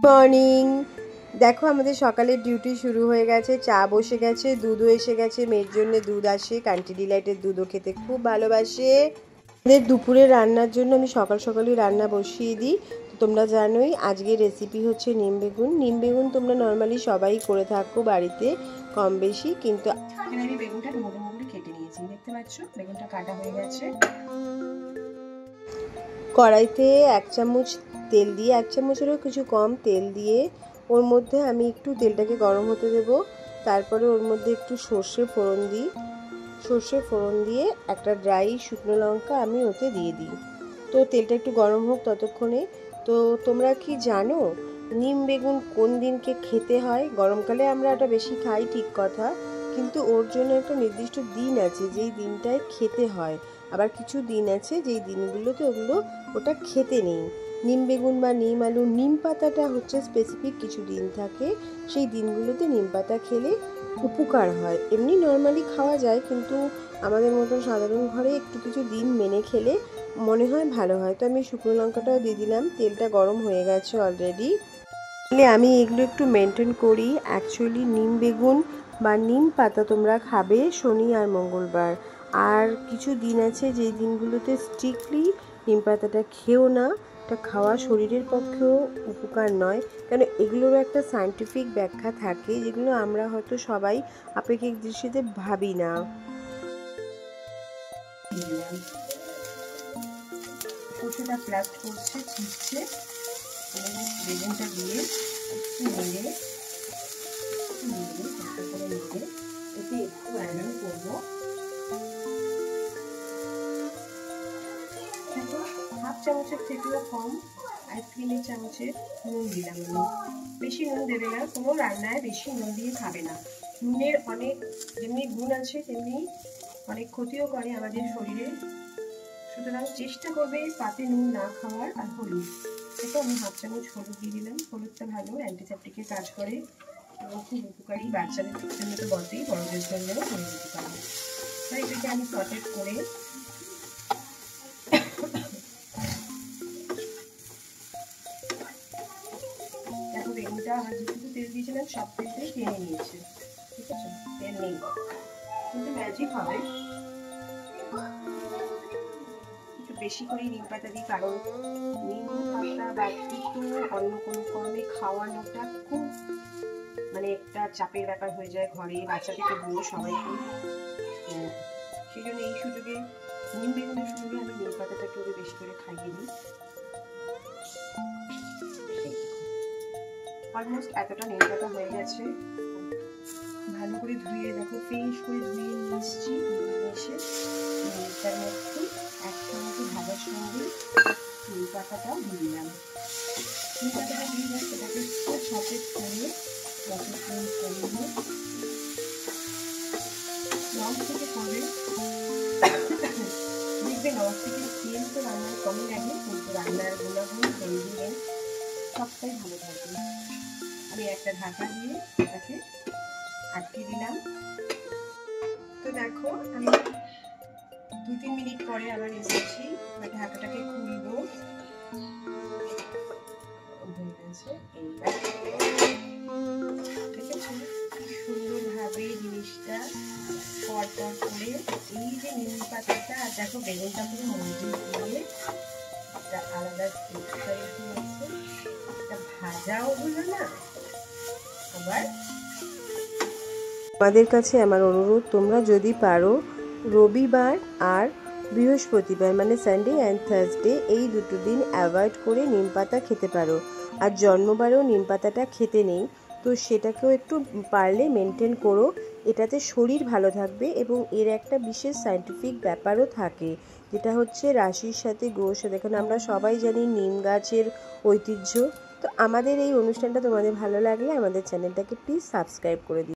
Morning. দেখো আমাদের সকালের ডিউটি শুরু হয়ে গেছে। চা বসে গেছে, দুধও এসে গেছে। মেয়ের জন্য দুধ আসে, কান্টি ডিলাইটের দুধও খেতে খুব ভালোবাসে। আমাদের দুপুরে রান্নার জন্য আমি সকাল সকালই রান্না বসিয়ে দিই। তো তোমরা জানোই আজকের রেসিপি হচ্ছে নিম বেগুন। নিম বেগুন তোমরা নর্মালি সবাই করে থাকো বাড়িতে কম বেশি, কিন্তু এখানে আমি বেগুনটা মোটা মোটা কেটে নিয়েছি, দেখতে পাচ্ছ বেগুনটা কাটা হয়ে গেছে। কড়াইতে 1 চামচ তেল দিয়ে, 1 চামচেরও কিছু কম তেল দিয়ে ওর মধ্যে আমি একটু তেলটাকে গরম হতে দেব। তারপরে ওর মধ্যে একটু সর্ষে ফোড়ন দিই। সর্ষে ফোড়ন দিয়ে একটা ড্রাই শুকনো লঙ্কা আমি ওতে দিয়ে দিই। তো তেলটা একটু গরম হোক ততক্ষণে। তো তোমরা কি জানো নিম বেগুন কোন দিনকে খেতে হয়? গরমকালে আমরা ওটা বেশি খাই ঠিক কথা, কিন্তু ওর জন্য একটা নির্দিষ্ট দিন আছে যেই দিনটায় খেতে হয়। আবার কিছু দিন আছে যেই দিনগুলোতে ওটা খেতে নেই। নিম বেগুন বা নিম আলু, নিম পাতাটা হচ্ছে স্পেসিফিক কিছু দিন থাকে, সেই দিনগুলোতে নিম পাতা খেলে উপকার হয়। এমনি নর্মালি খাওয়া যায়, কিন্তু আমাদের মতন সাধারণ ঘরে একটু কিছু দিন মেনে খেলে মনে হয় ভালো হয়। তো আমি শুকনো লঙ্কাটাও দিয়ে দিলাম। তেলটা গরম হয়ে গেছে অলরেডি। আমি এগুলো একটু মেনটেন করি। অ্যাকচুয়ালি নিম বেগুন বা নিম পাতা তোমরা খাবে শনি আর মঙ্গলবার। আর কিছু দিন আছে যেই দিনগুলোতে স্ট্রিক্টলি নিম পাতাটা খেও না। এটা খাওয়া শরীরের পক্ষেও উপকার নয়, কারণ এগুলোরও একটা সায়েন্টিফিক ব্যাখ্যা থাকে যেগুলো আমরা হয়তো সবাই আপেক্ষিক দৃষ্টিতে ভাবি না। সর্ষেটা ব্লাস্ট করছে, ফুটছে, বেগুনটা দিয়ে নেড়ে এতে একটু আয়রন করবো। হাফ চামচের থেকেও কম আইসক্রিমের চামচের নুন দিলাম। বেশি নুন দেবে না, কোনো রান্নায় বেশি নুন দিয়ে খাবে না। নুনের অনেক যেমনি গুণ আছে তেমনি অনেক ক্ষতিও করে আমাদের শরীরে, সুতরাং চেষ্টা করবে পাতে নুন না খাওয়ার। আর হলুদ, দেখো আমি হাফ চামচ হলুদ দিয়ে দিলাম। হলুদটা ভালো অ্যান্টিসেপ্টিকের কাজ করে এবং খুব উপকারী। বাচ্চাদের জন্য তো বটেই, বড়দের জন্যও হয়ে যেতে পারে। তাই এটাকে আমি সটেট করে দেখো বেগুনটা আমার যেটুকু তেল দিয়েছিলাম সব তেলটাই টেনে নিয়েছে, ঠিক আছে? তেল নেই কিন্তু ম্যাজিক হবে। একটু বেশি করে নিম পাতা দিই, কারণ নিম পাতা ব্যতীত অন্য কোনো ফর্মে খাওয়ানোটা খুব একটা চাপের ব্যাপার হয়ে যায় ঘরে, বাচ্চা থেকে বুড়ো সবাইকে। সেই জন্য এই সুযোগে নিম বেগুনের সঙ্গে আমি নিম পাতাটাকে ওকে বেশি করে খাইয়ে দিই। অলমোস্ট এতটা নিম পাতা হয়ে গেছে। ভালো করে ধুয়ে দেখো, ফ্রেশ করে ধুয়ে নিয়ে এসেছি। এসে তার মধ্যে একসঙ্গে ভাজার সঙ্গে নিম পাতাটাও দিয়ে দিলাম। নিম পাতাটা দিয়ে যাচ্ছে, এটাকে খুব সচেত করে যতক্ষণ করবে নন থেকে করবে। দেখবে নন থেকে তেল তো রান্নার কমই লাগে, কিন্তু রান্নার গুণাগুণ হেলদি সবটাই ভালো থাকবে। আমি একটা ঢাকা দিয়ে এটাকে আটকে দিলাম। তো দেখো আমি 2-3 মিনিট পরে আবার এসেছি। এবার ঢাকাটাকে খুলবো। ঠিক আছে, কি সুন্দরভাবে জিনিসটা পরপর করে এই যে নিম পাতাটা আর দেখো বেগুনটা পুরো মজুদ দিয়ে একটা আলাদা টেক্সচার আছে। এটা ভাজাও হলো না, আবার আমাদের কাছে আমার অনুরোধ, তোমরা যদি পারো রবিবার আর বৃহস্পতিবার মানে সানডে অ্যান্ড থার্সডে এই দুটো দিন অ্যাভয়েড করে নিম পাতা খেতে পারো। আর জন্মবারেও নিম পাতাটা খেতে নেই, তো সেটাকেও একটু পারলে মেনটেন করো। এটাতে শরীর ভালো থাকবে এবং এর একটা বিশেষ সায়েন্টিফিক ব্যাপারও থাকে, যেটা হচ্ছে রাশির সাথে গ্রহের সাথে। এখন আমরা সবাই জানি নিম গাছের ঐতিহ্য। তো আমাদের এই অনুষ্ঠানটা তোমাদের ভালো লাগলে আমাদের চ্যানেলটাকে প্লিজ সাবস্ক্রাইব করে দিও।